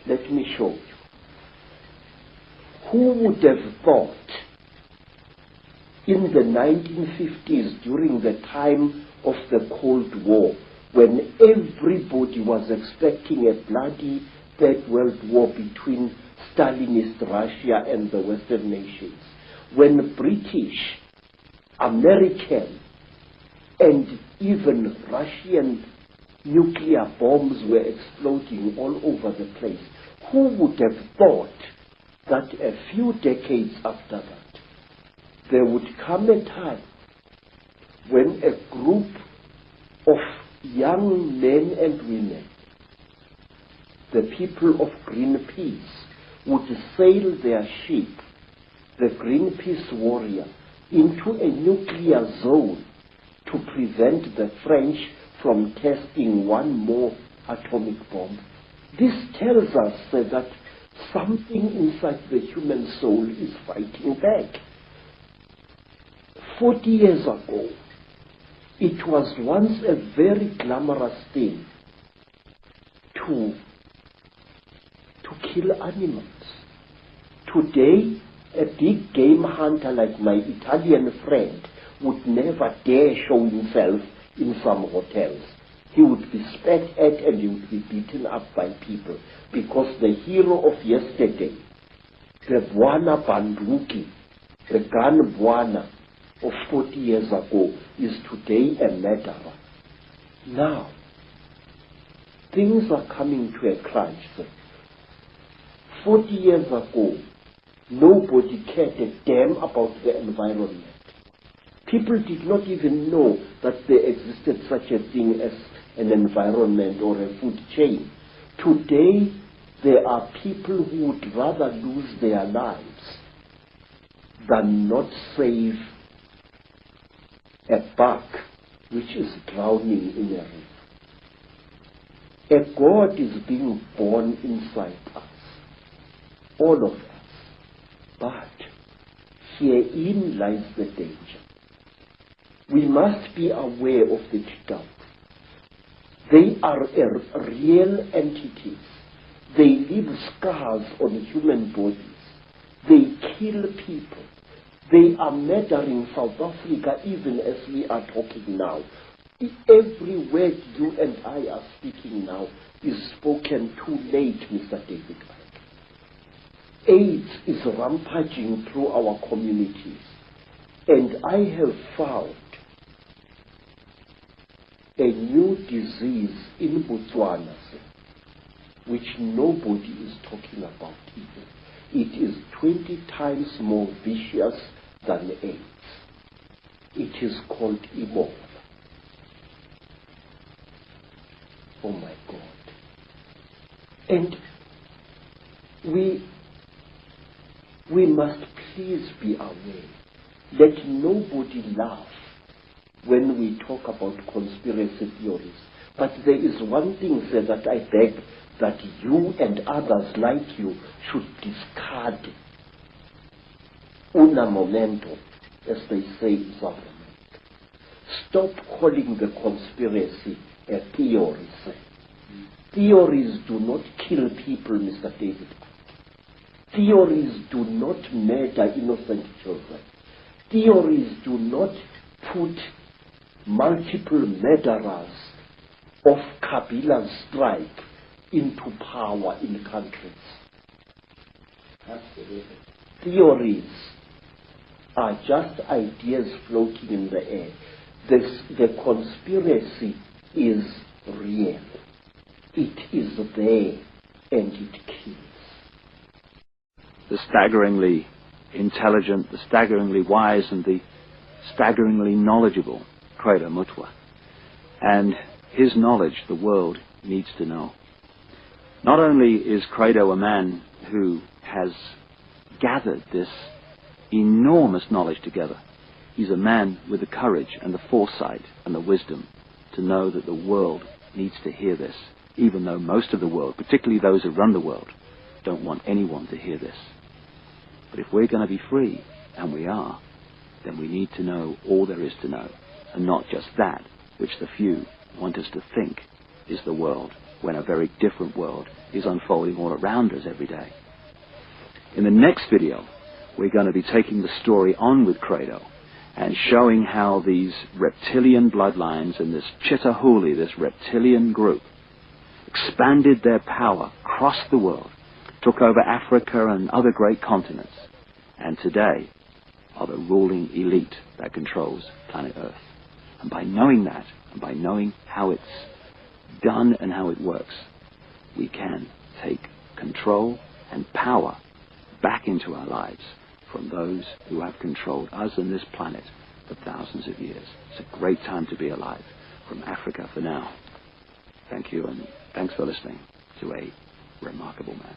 Let me show you. Who would have thought in the 1950s, during the time of the Cold War, when everybody was expecting a bloody Third World War between Stalinist Russia and the Western nations, when British, American, and even Russian nuclear bombs were exploding all over the place, who would have thought that a few decades after that, there would come a time when a group of young men and women, the people of Greenpeace, would sail their ship, the Greenpeace Warrior, into a nuclear zone to prevent the French from testing one more atomic bomb. This tells us that something inside the human soul is fighting back. 40 years ago, it was once a very glamorous thing to kill animals. Today, a big game hunter like my Italian friend would never dare show himself in some hotels. He would be spat at and he would be beaten up by people, because the hero of yesterday, the Bwana Banduki, the gun Bwana of 40 years ago, is today a murderer. Now, things are coming to a crunch. 40 years ago, nobody cared a damn about the environment. People did not even know that there existed such a thing as an environment or a food chain. Today, there are people who would rather lose their lives than not save a buck which is drowning in a river. A God is being born inside us, all of us. But herein lies the danger. We must be aware of the Chitauri. They are real entities. They leave scars on human bodies. They kill people. They are murdering South Africa even as we are talking now. Every word you and I are speaking now is spoken too late, Mr. David. AIDS is rampaging through our communities. And I have found a new disease in Botswana, which nobody is talking about even. It is 20 times more vicious than AIDS. It is called Ebola. Oh my God. And we must please be aware. Let nobody laugh when we talk about conspiracy theories. But there is one thing, sir, that I beg that you and others like you should discard. Una momento, as they say in South America. Stop calling the conspiracy a theory, sir. Theories do not kill people, Mr. David. Theories do not murder innocent children. Theories do not put multiple murderers of Kabila's stripe into power in countries. Absolutely. Theories are just ideas floating in the air. The conspiracy is real. It is there and it kills. The staggeringly intelligent, the staggeringly wise, and the staggeringly knowledgeable Credo Mutwa. And his knowledge the world needs to know. Not only is Credo a man who has gathered this enormous knowledge together, he's a man with the courage and the foresight and the wisdom to know that the world needs to hear this, even though most of the world, particularly those who run the world, don't want anyone to hear this. But if we're going to be free, and we are, then we need to know all there is to know, and not just that which the few want us to think is the world. when a very different world is unfolding all around us every day. In the next video, we're going to be taking the story on with Credo and showing how these reptilian bloodlines and this Chitahuli, this reptilian group, expanded their power across the world, took over Africa and other great continents, and today are the ruling elite that controls planet Earth. And by knowing that, and by knowing how it's done and how it works, we can take control and power back into our lives from those who have controlled us and this planet for thousands of years. It's a great time to be alive. From Africa for now. Thank you, and thanks for listening to a remarkable man.